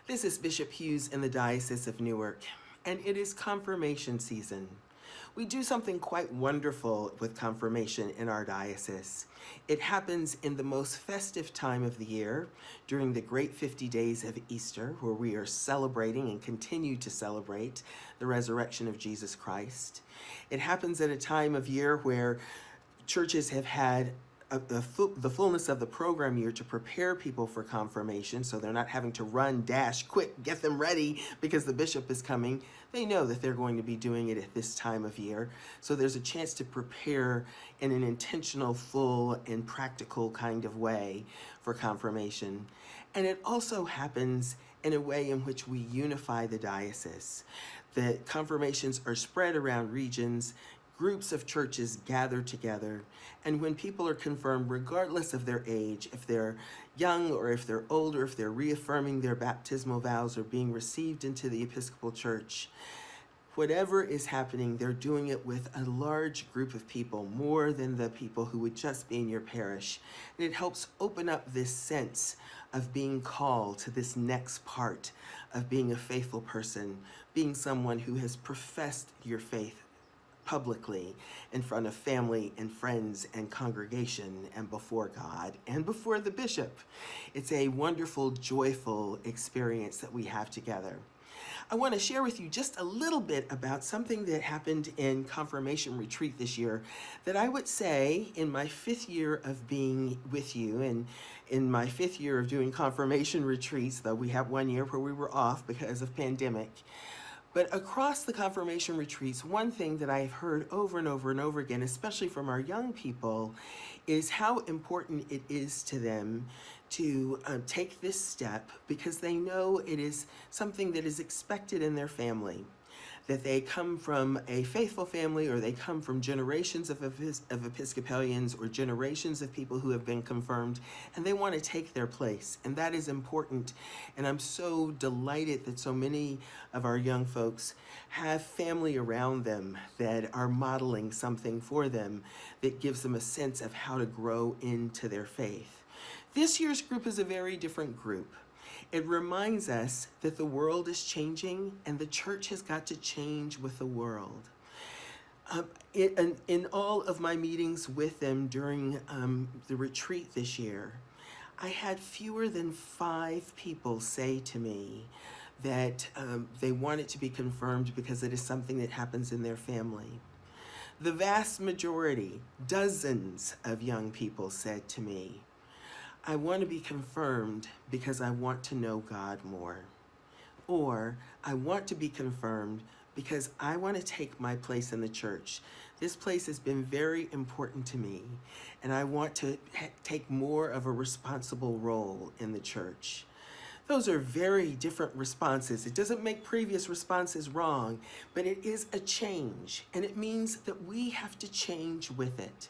This is Bishop Hughes in the Diocese of Newark, and it is confirmation season. We do something quite wonderful with confirmation in our diocese. It happens in the most festive time of the year, during the great 50 days of Easter, where we are celebrating and continue to celebrate the resurrection of Jesus Christ. It happens at a time of year where churches have had the fullness of the program year to prepare people for confirmation, so they're not having to run, dash, quick, get them ready because the bishop is coming. They know that they're going to be doing it at this time of year, so there's a chance to prepare in an intentional, full, and practical kind of way for confirmation. And it also happens in a way in which we unify the diocese. The confirmations are spread around regions. Groups of churches gather together, and when people are confirmed, regardless of their age, if they're young or if they're older, if they're reaffirming their baptismal vows or being received into the Episcopal Church, whatever is happening, they're doing it with a large group of people, more than the people who would just be in your parish. And it helps open up this sense of being called to this next part of being a faithful person, being someone who has professed your faith publicly in front of family and friends and congregation and before God and before the bishop. It's a wonderful, joyful experience that we have together. I want to share with you just a little bit about something that happened in confirmation retreat this year that I would say in my 5th year of being with you and in my 5th year of doing confirmation retreats, though we have 1 year where we were off because of pandemic. But across the confirmation retreats, one thing that I've heard over and over and over again, especially from our young people, is how important it is to them to take this step because they know it is something that is expected in their family, that they come from a faithful family or they come from generations of Episcopalians or generations of people who have been confirmed, and they want to take their place. And that is important. And I'm so delighted that so many of our young folks have family around them that are modeling something for them that gives them a sense of how to grow into their faith. This year's group is a very different group. It reminds us that the world is changing and the church has got to change with the world. In all of my meetings with them during the retreat this year, I had fewer than 5 people say to me that they wanted to be confirmed because it is something that happens in their family. The vast majority, dozens of young people said to me, I want to be confirmed because I want to know God more. Or I want to be confirmed because I want to take my place in the church. This place has been very important to me, and I want to take more of a responsible role in the church. Those are very different responses. It doesn't make previous responses wrong, but it is a change, and it means that we have to change with it.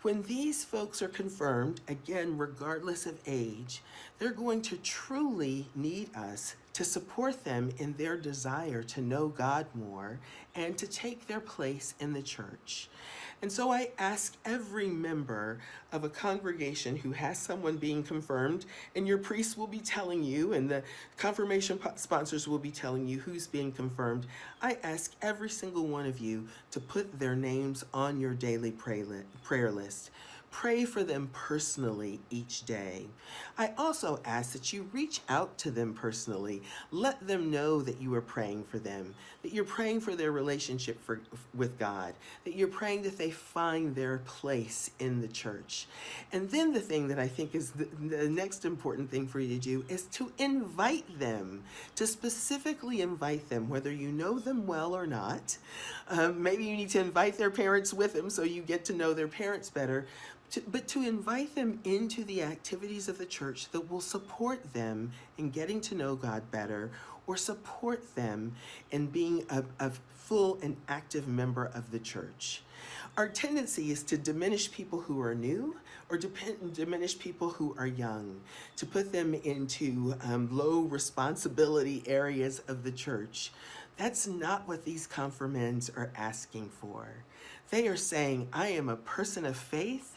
When these folks are confirmed, again, regardless of age, they're going to truly need us to support them in their desire to know God more and to take their place in the church. And so I ask every member of a congregation who has someone being confirmed, and your priest will be telling you, and the confirmation sponsors will be telling you who's being confirmed. I ask every single one of you to put their names on your daily prayer list. Pray for them personally each day. I also ask that you reach out to them personally. Let them know that you are praying for them, that you're praying for their relationship with God, that you're praying that they find their place in the church. And then the thing that I think is the next important thing for you to do is to invite them, to specifically invite them, whether you know them well or not. Maybe you need to invite their parents with them so you get to know their parents better. But to invite them into the activities of the church that will support them in getting to know God better or support them in being a full and active member of the church. Our tendency is to diminish people who are new or diminish people who are young, to put them into low responsibility areas of the church. That's not what these confirmands are asking for. They are saying, I am a person of faith.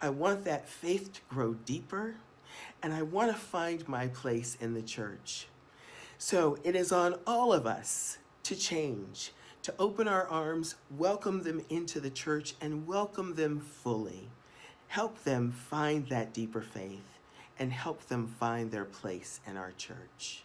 I want that faith to grow deeper, and I want to find my place in the church. So it is on all of us to change, to open our arms, welcome them into the church, and welcome them fully. Help them find that deeper faith and help them find their place in our church.